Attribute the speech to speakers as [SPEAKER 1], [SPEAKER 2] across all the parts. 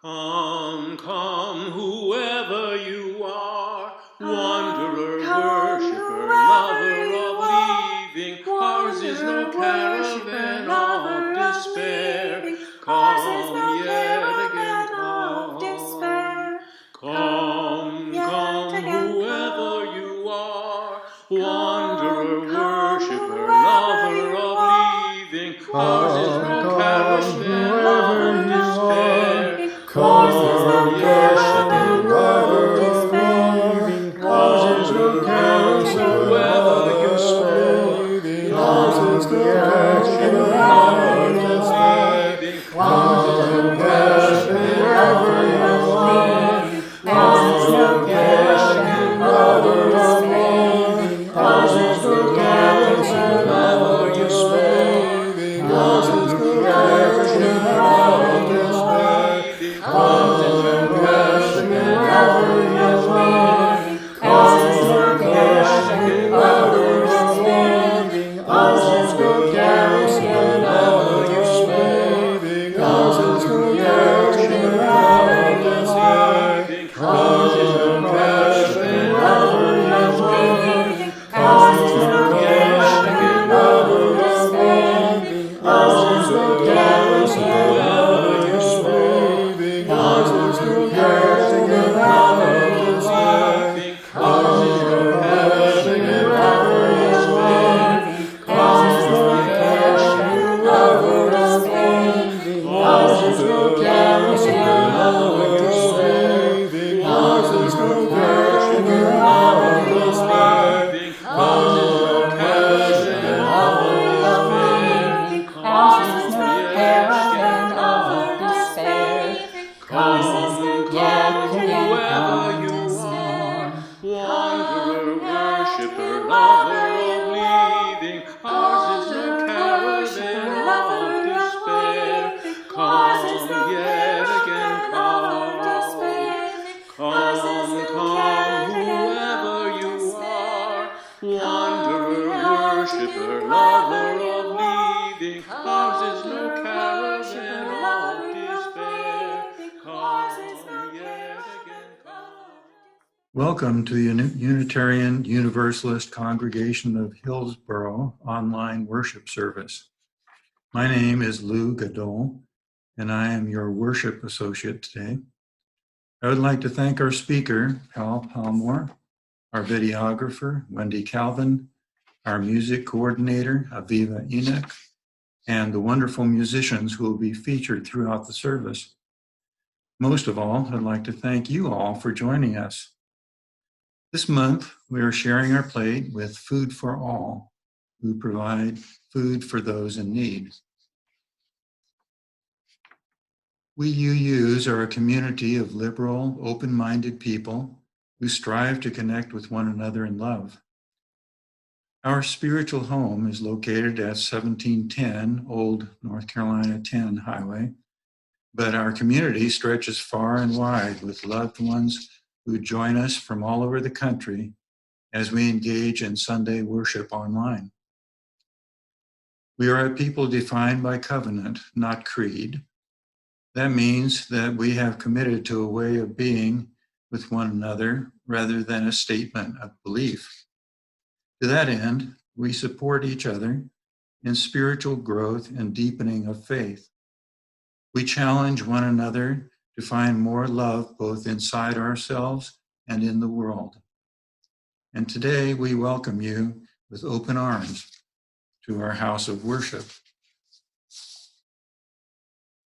[SPEAKER 1] Come, come, whoever you are, wanderer, worshipper, lover of leaving. Ours is no caravan of despair. Come yet again, come. Come, come, whoever you are, wanderer, worshipper, lover of leaving. Ours is no caravan of despair. Come, yes, again, come. Come, whoever you speak. Ours is no caravan of leaving. Ours is no caravan of leaving. Ours is no caravan of leaving. Ours is no caravan of you speak. Ours is no caravan of despair. Ours is no caravan of leaving. Ours is no caravan of leaving. Ours is no caravan of you speak. Ours is no caravan of leaving. Ours is no caravan of leaving. Ours is no caravan of leaving. Ours is no caravan of you speak. Ours is no caravan of leaving. Ours is no caravan of leaving. Ours is no caravan of leaving. Ours is no caravan of leaving. Ours is no caravan of leaving. Ours is no caravan of leaving. Ours is no caravan of despair. Come, come, whoever you are, wanderer, worshipper, lover of leaving. Ours is no caravan of despair. Come, yet again, come. Come, come, whoever you are, wanderer, worshipper, lover of leaving. Ours is no caravan of despair. Come, yet again, come.
[SPEAKER 2] Welcome to the Unitarian Universalist Congregation of Hillsborough online worship service. My name is Lou Gadol, and I am your worship associate today. I would like to thank our speaker, Hal Palmore, our videographer, Wendy Calvin, our music coordinator, Aviva Enoch, and the wonderful musicians who will be featured throughout the service. Most of all, I'd like to thank you all for joining us. This month, we are sharing our plate with Food for All, who provide food for those in need. We UUs are a community of liberal, open-minded people who strive to connect with one another in love. Our spiritual home is located at 1710 Old North Carolina 10 Highway, but our community stretches far and wide with loved ones who join us from all over the country as we engage in Sunday worship online. We are a people defined by covenant, not creed. That means that we have committed to a way of being with one another rather than a statement of belief. To that end, we support each other in spiritual growth and deepening of faith. We challenge one another to find more love both inside ourselves and in the world. And today we welcome you with open arms to our house of worship.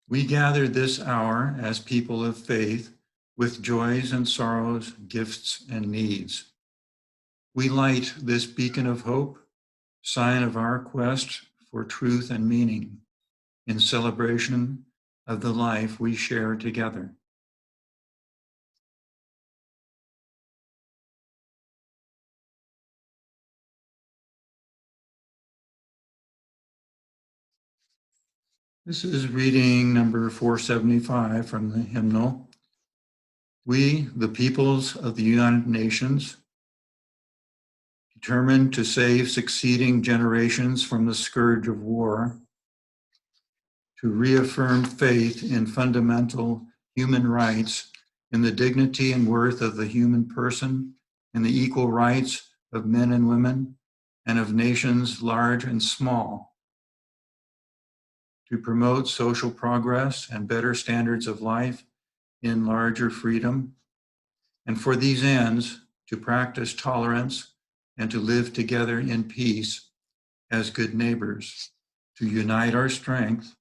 [SPEAKER 2] We gather this hour as people of faith with joys and sorrows, gifts and needs. We light this beacon of hope, sign of our quest for truth and meaning in celebration of the life we share together. This is reading number 475 from the Hymnal. We, the peoples of the United Nations, determined to save succeeding generations from the scourge of war, to reaffirm faith in fundamental human rights in the dignity and worth of the human person, and the equal rights of men and women, and of nations large and small, to promote social progress and better standards of life in larger freedom, and for these ends, to practice tolerance and to live together in peace as good neighbors, to unite our strength,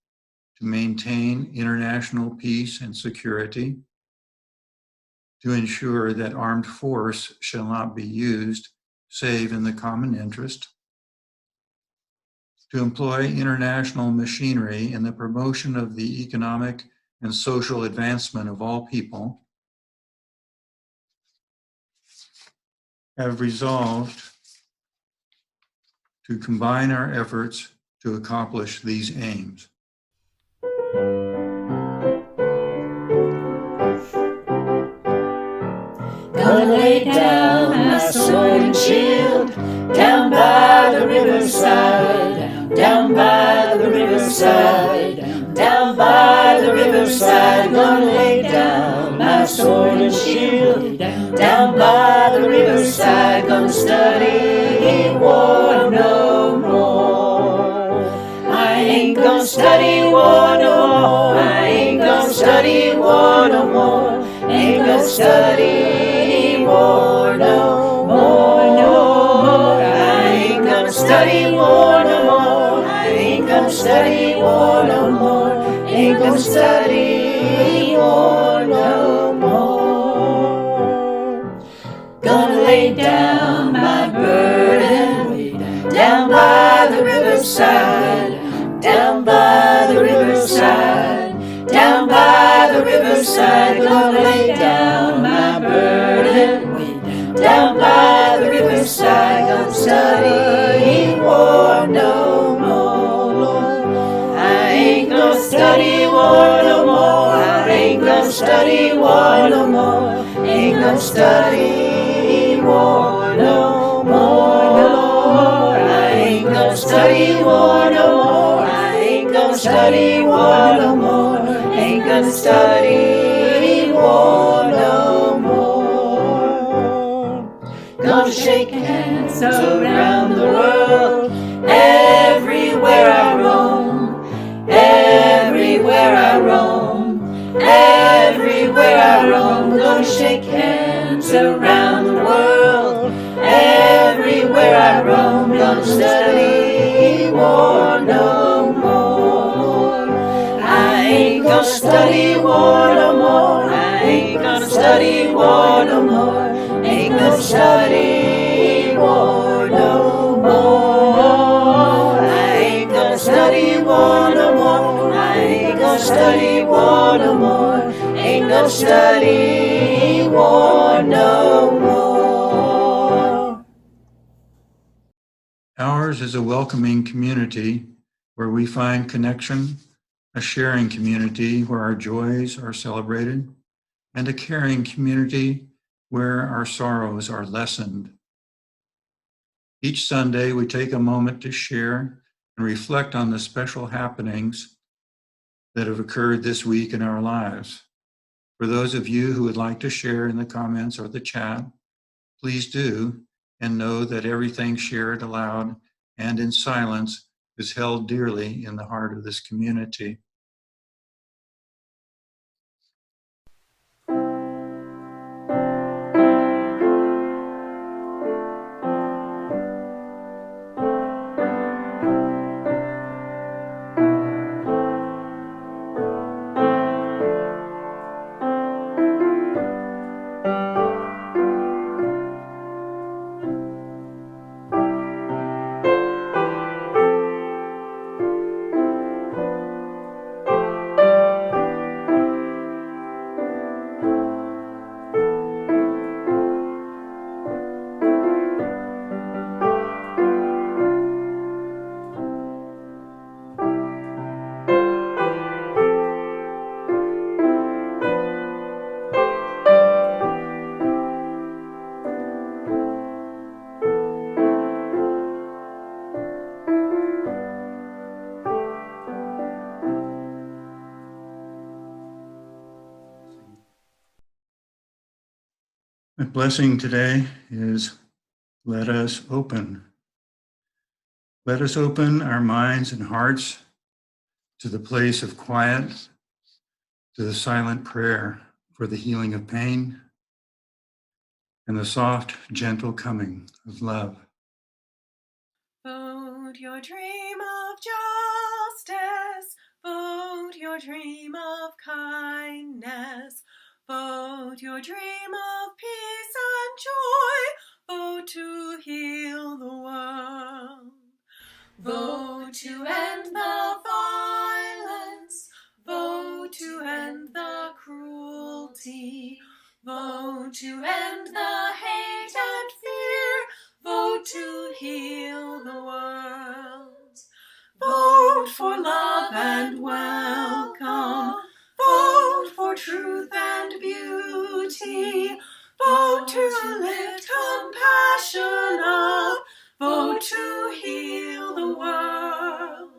[SPEAKER 2] to maintain international peace and security, to ensure that armed force shall not be used save in the common interest, to employ international machinery in the promotion of the economic and social advancement of all people, have resolved to combine our efforts to accomplish these aims.
[SPEAKER 3] Gonna lay down my sword and shield down by the riverside, down by the riverside, down by the riverside. Gonna lay down my sword and shield down by the riverside. Gonna study war no more. I ain't gonna study war no more. I ain't gonna study war no more. Ain't gonna study war no more, no more. I ain't gonna study war no more. I ain't gonna study war no more. Ain't gonna study war no more. Gonna lay down my burden down by the riverside, down by the riverside, down by the riverside. Gonna lay down my burden down by the riverside. Gonna study war no more. I ain't gonna study war no more. I ain't gonna study war no more. Ain't gonna study war no more. I ain't gonna study war no more. I ain't gonna study war no more. Ain't gonna study war no more. Gonna shake hands around the world, everywhere I roam, everywhere I roam, everywhere I roam. Gonna shake hands around the world, everywhere I roam. Gonna study war no more. I ain't gonna study war no more. I ain't gonna study war no more. Ain't gonna study war no more. I ain't gonna study war no more. I ain't gonna study war no more. Ain't gonna study war no more.
[SPEAKER 2] Ours is a welcoming community where we find connection, a sharing community where our joys are celebrated, and a caring community where our sorrows are lessened. Each Sunday, we take a moment to share and reflect on the special happenings that have occurred this week in our lives. For those of you who would like to share in the comments or the chat, please do, and know that everything shared aloud and in silence is held dearly in the heart of this community. blessing today is let us open. Let us open our minds and hearts to the place of quiet, to the silent prayer for the healing of pain, and the soft, gentle coming of love.
[SPEAKER 4] Vote your dream of justice, vote your dream of kindness, vote your dream of peace and joy, vote to heal the world. Vote to end the violence, vote to end the cruelty, vote to end the hate and fear, vote to heal the world. Vote for love and welcome, vote for truth and beauty, vote to lift compassion up, vote to heal the world.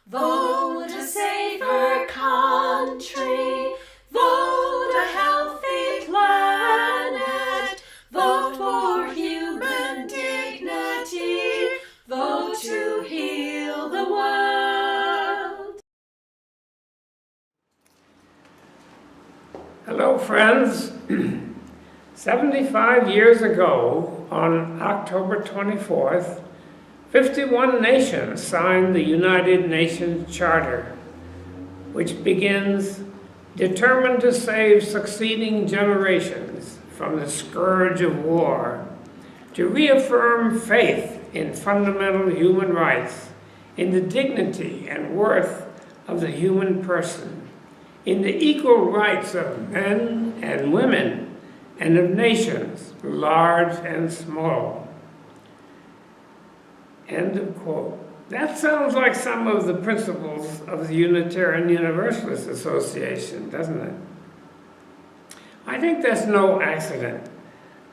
[SPEAKER 4] Vote a safer country, vote a healthy planet, vote for human dignity, vote to heal the world.
[SPEAKER 5] Hello, friends. 75 years ago, on October 24th, 51 nations signed the United Nations Charter, which begins, determined to save succeeding generations from the scourge of war, to reaffirm faith in fundamental human rights, in the dignity and worth of the human person, in the equal rights of men and women, and of nations, large and small. End of quote. That sounds like some of the principles of the Unitarian Universalist Association, doesn't it? I think that's no accident.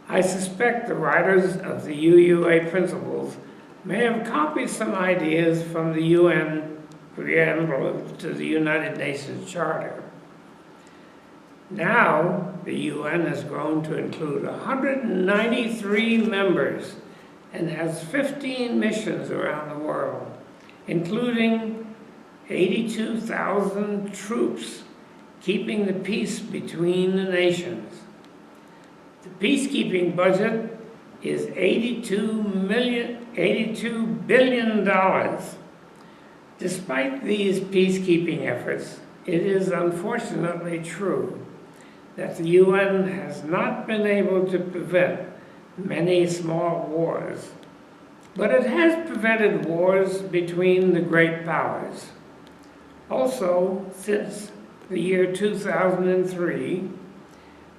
[SPEAKER 5] I suspect the writers of the UUA principles may have copied some ideas from the UN preamble to the United Nations Charter. Now, the UN has grown to include 193 members and has 15 missions around the world, including 82,000 troops keeping the peace between the nations. The peacekeeping budget is $82 billion. Despite these peacekeeping efforts, it is unfortunately true that the UN has not been able to prevent many small wars, but it has prevented wars between the great powers. Also, since the year 2003,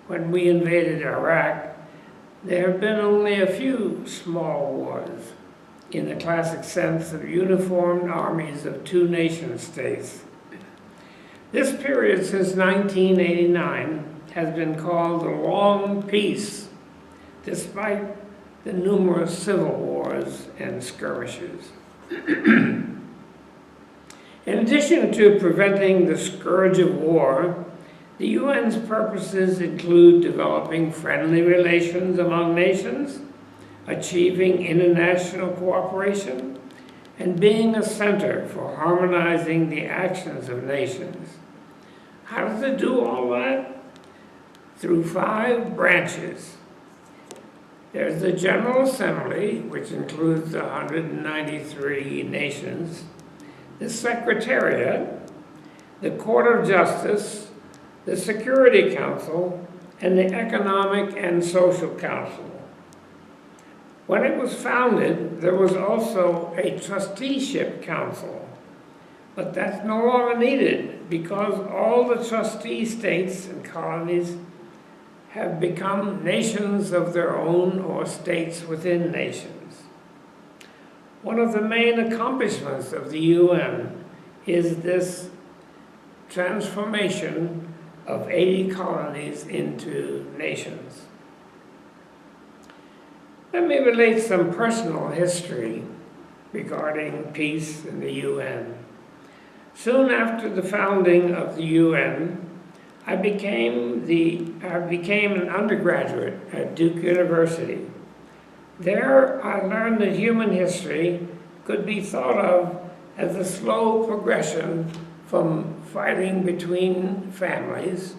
[SPEAKER 5] when we invaded Iraq, there have been only a few small wars in the classic sense of uniformed armies of two nation states. This period since 1989 has been called the Long Peace, despite the numerous civil wars and skirmishes. In addition to preventing the scourge of war, the UN's purposes include developing friendly relations among nations, achieving international cooperation, and being a center for harmonizing the actions of nations. How does it do all that? Through 5 branches. There's the General Assembly, which includes 193 nations, the Secretariat, the Court of Justice, the Security Council, and the Economic and Social Council. When it was founded, there was also a Trusteeship Council, but that's no longer needed because all the trustee states and colonies have become nations of their own or states within nations. One of the main accomplishments of the UN is this transformation of 80 colonies into nations. Let me relate some personal history regarding peace in the UN. Soon after the founding of the UN, I became an undergraduate at Duke University. There, I learned that human history could be thought of as a slow progression from fighting between families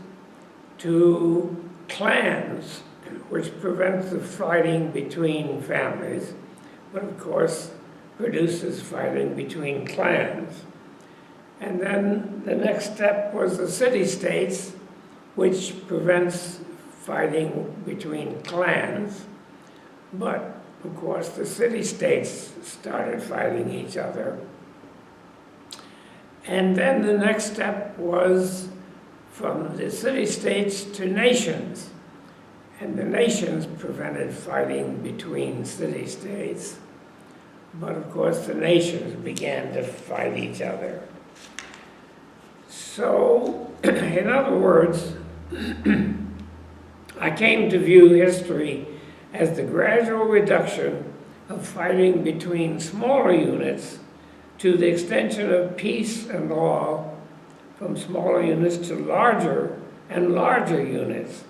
[SPEAKER 5] to clans, which prevents the fighting between families, but of course produces fighting between clans. And then the next step was the city-states, which prevents fighting between clans. But, of course, the city-states started fighting each other. And then the next step was from the city-states to nations. And the nations prevented fighting between city-states. But, of course, the nations began to fight each other. So, in other words, I came to view history as the gradual reduction of fighting between smaller units to the extension of peace and law from smaller units to larger and larger units.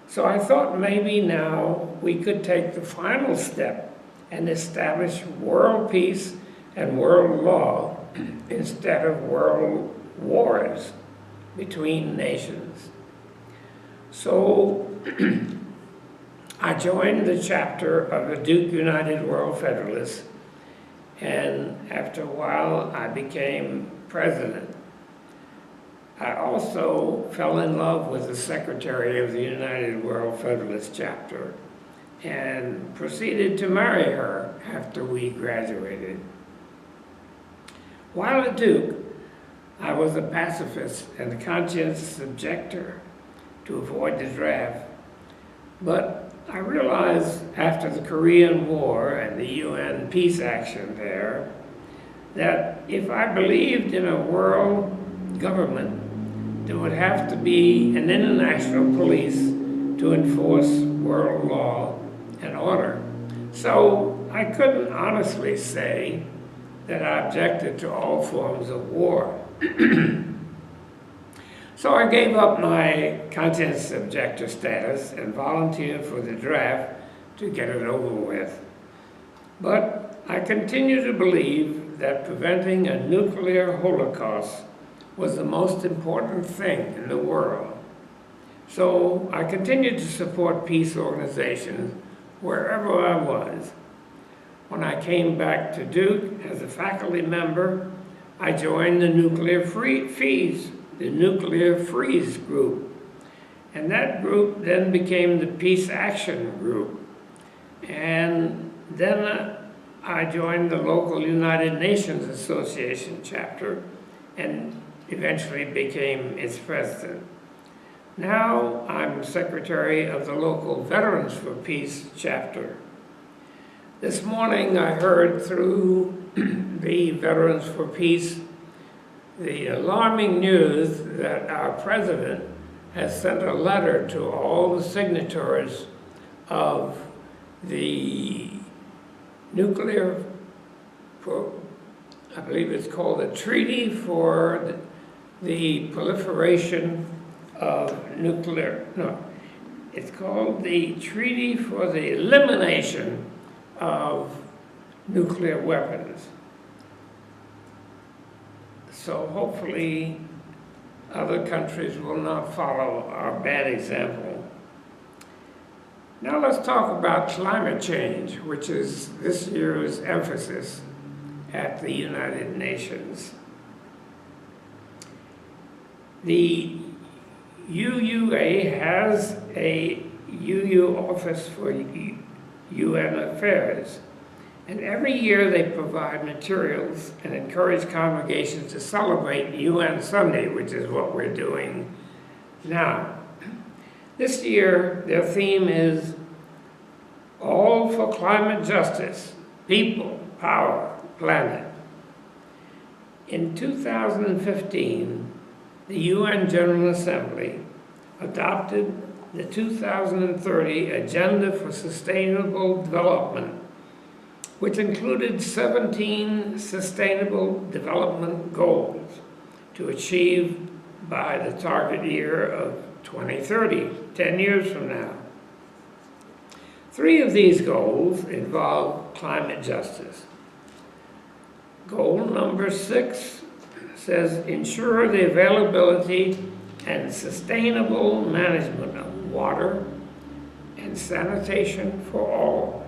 [SPEAKER 5] So I thought maybe now we could take the final step and establish world peace and world law instead of world wars between nations. So I joined the chapter of the Duke United World Federalists, and after a while I became president. I also fell in love with the secretary of the United World Federalist chapter and proceeded to marry her after we graduated. While at Duke, I was a pacifist and a conscientious objector to avoid the draft. But I realized after the Korean War and the UN peace action there, that if I believed in a world government, there would have to be an international police to enforce world law and order. So I couldn't honestly say that I objected to all forms of war. So I gave up my conscientious objector status and volunteered for the draft to get it over with. But I continue to believe that preventing a nuclear holocaust was the most important thing in the world. So I continued to support peace organizations wherever I was. When I came back to Duke as a faculty member, I joined the Nuclear Freeze group. And that group then became the Peace Action group. And then I joined the local United Nations Association chapter and eventually became its president. Now I'm secretary of the local Veterans for Peace chapter. This morning I heard through the Veterans for Peace the alarming news that our president has sent a letter to all the signatories of the I believe it's called the Treaty for the Proliferation of Nuclear, no, it's called the Treaty for the Elimination of Nuclear Weapons. So hopefully other countries will not follow our bad example. Now let's talk about climate change, which is this year's emphasis at the United Nations. The UUA has a UU Office for UN Affairs, and every year they provide materials and encourage congregations to celebrate UN Sunday, which is what we're doing now. This year, their theme is All for Climate Justice, People, Power, Planet. In 2015, the UN General Assembly adopted the 2030 Agenda for Sustainable Development, which included 17 Sustainable Development Goals to achieve by the target year of 2030, 10 years from now. 3 of these goals involve climate justice. Goal number 6 says ensure the availability and sustainable management of water and sanitation for all.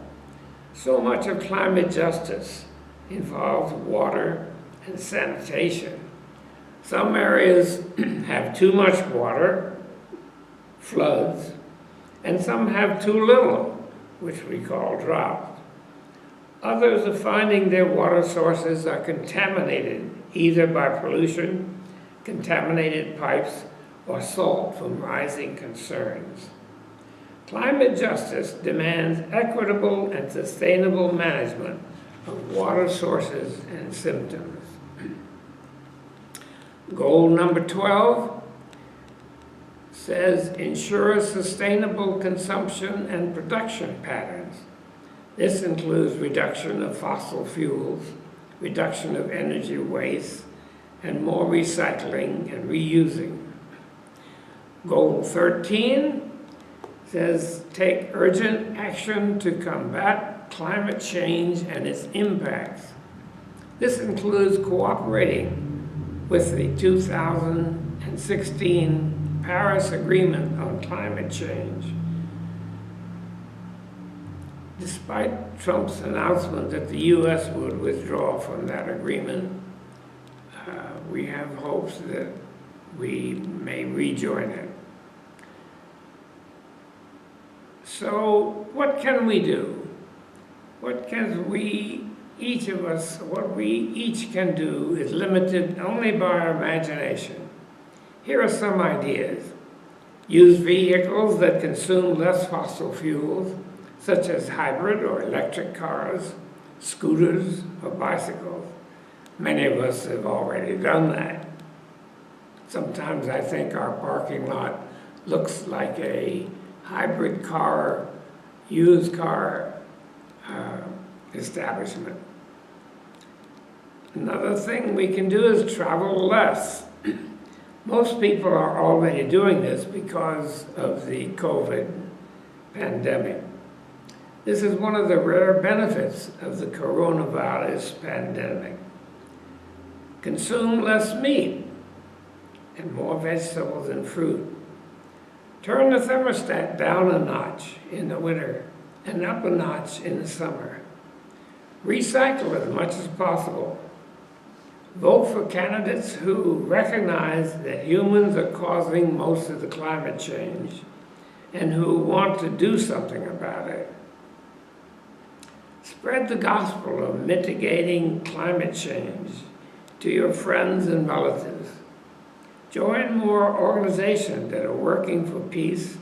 [SPEAKER 5] So much of climate justice involves water and sanitation. Some areas have too much water, floods, and some have too little, which we call drought. Others are finding their water sources are contaminated, either by pollution, contaminated pipes, or salt from rising concerns. Climate justice demands equitable and sustainable management of water sources and symptoms. Goal number 12 says ensure sustainable consumption and production patterns. This includes reduction of fossil fuels, reduction of energy waste, and more recycling and reusing. Goal 13 says take urgent action to combat climate change and its impacts. This includes cooperating with the 2016 Paris Agreement on Climate Change. Despite Trump's announcement that the U.S. would withdraw from that agreement, we have hopes that we may rejoin it. So what can we do? What we each can do is limited only by our imagination. Here are some ideas. Use vehicles that consume less fossil fuels, such as hybrid or electric cars, scooters, or bicycles. Many of us have already done that. Sometimes I think our parking lot looks like a hybrid car, used car establishment. Another thing we can do is travel less. Most people are already doing this because of the COVID pandemic. This is one of the rare benefits of the coronavirus pandemic. Consume less meat and more vegetables and fruit. Turn the thermostat down a notch in the winter and up a notch in the summer. Recycle as much as possible. Vote for candidates who recognize that humans are causing most of the climate change and who want to do something about it. Spread the gospel of mitigating climate change to your friends and relatives. Join more organizations that are working for peace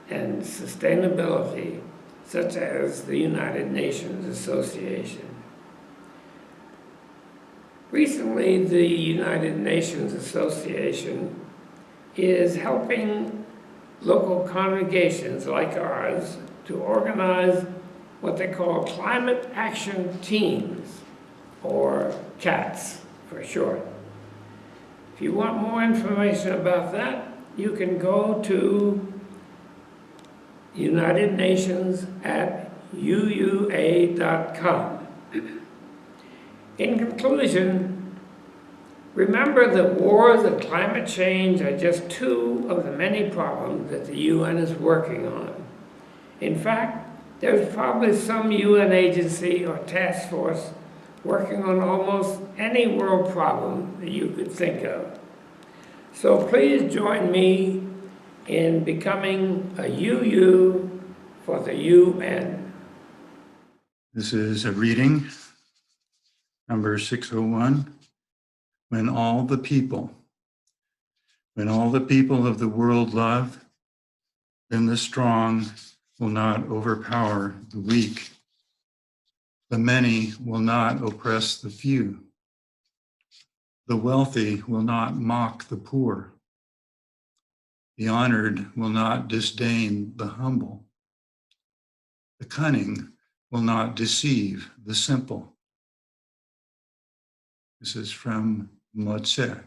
[SPEAKER 5] and sustainability, such as the United Nations Association. Recently, the United Nations Association is helping local congregations like ours to organize what they call climate action teams, or CATs for short. If you want more information about that, you can go to United Nations at UUA.com. In conclusion, remember that wars and climate change are just 2 of the many problems that the UN is working on. In fact, there's probably some UN agency or task force working on almost any world problem that you could think of. So please join me in becoming a UU for the UN.
[SPEAKER 2] This is a reading, number 601. When all the people of the world love, then the strong will not overpower the weak. The many will not oppress the few. The wealthy will not mock the poor. The honored will not disdain the humble. The cunning will not deceive the simple. This is from Motse.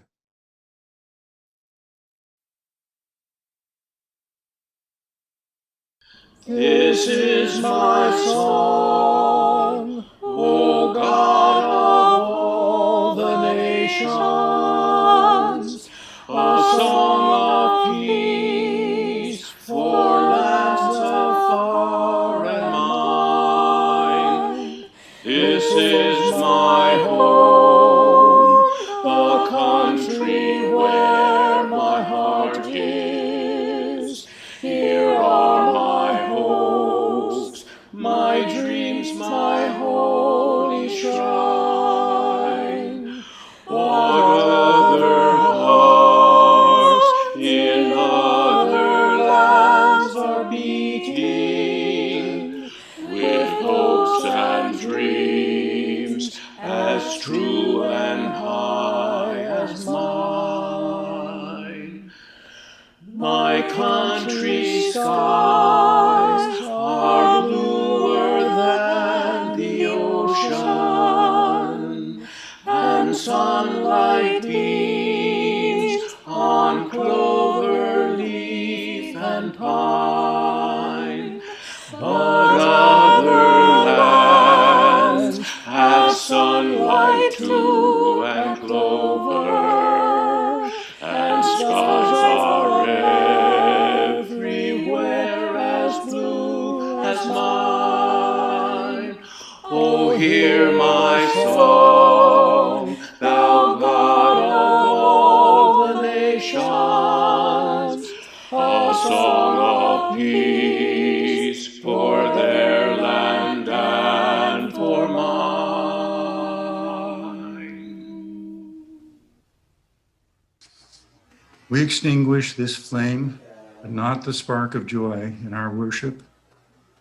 [SPEAKER 1] This is my song, O God of all the nations, a song of peace for lands afar and mine. This is my home, a country where my heart is. Here are my hopes, my dreams, my holy shrine. What other hearts in other lands are beating with hopes and dreams as true and high as mine? My country's skies are bluer than the ocean, and sunlight beams on clover leaf and pine. But other lands have sunlight too, and clover, and skies are everywhere as blue as mine. Oh, hear my song, thou God of all the nations, a song of peace for their land and for mine.
[SPEAKER 2] We extinguish this flame, but not the spark of joy in our worship,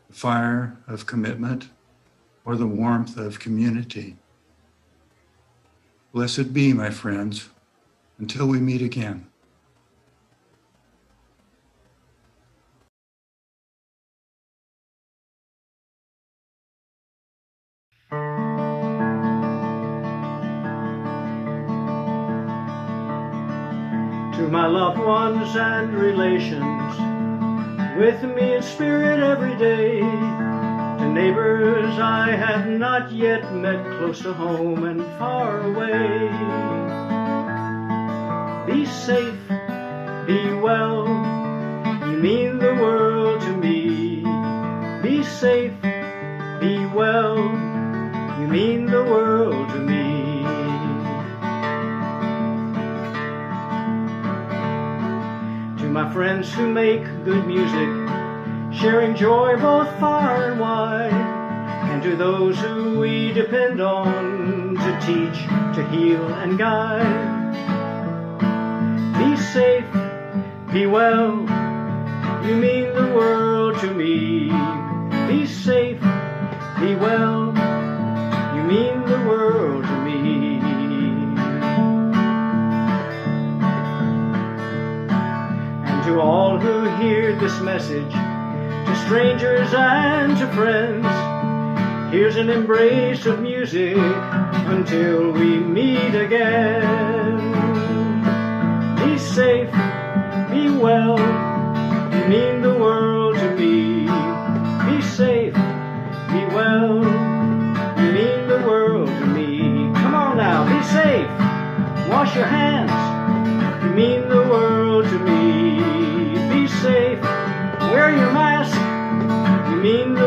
[SPEAKER 2] the fire of commitment, or the warmth of community. Blessed be, my friends, until we meet again.
[SPEAKER 6] To my loved ones and relations, with me in spirit every day, to neighbors I have not yet met, close to home and far away. Be safe, be well, you mean the world to me. Be safe, be well, you mean the world to me. To my friends who make good music, sharing joy both far and wide, and to those who we depend on to teach, to heal and guide. Be safe, be well, you mean the world to me. Be safe, be well, you mean the world to me. And to all who hear this message, to strangers and to friends, here's an embrace of music until we meet again. Be safe, be well, you mean the world to me. Be safe, be well, you mean the world to me. Come on now, be safe, wash your hands, you mean the world to me. Be safe, wear your mask, you mean the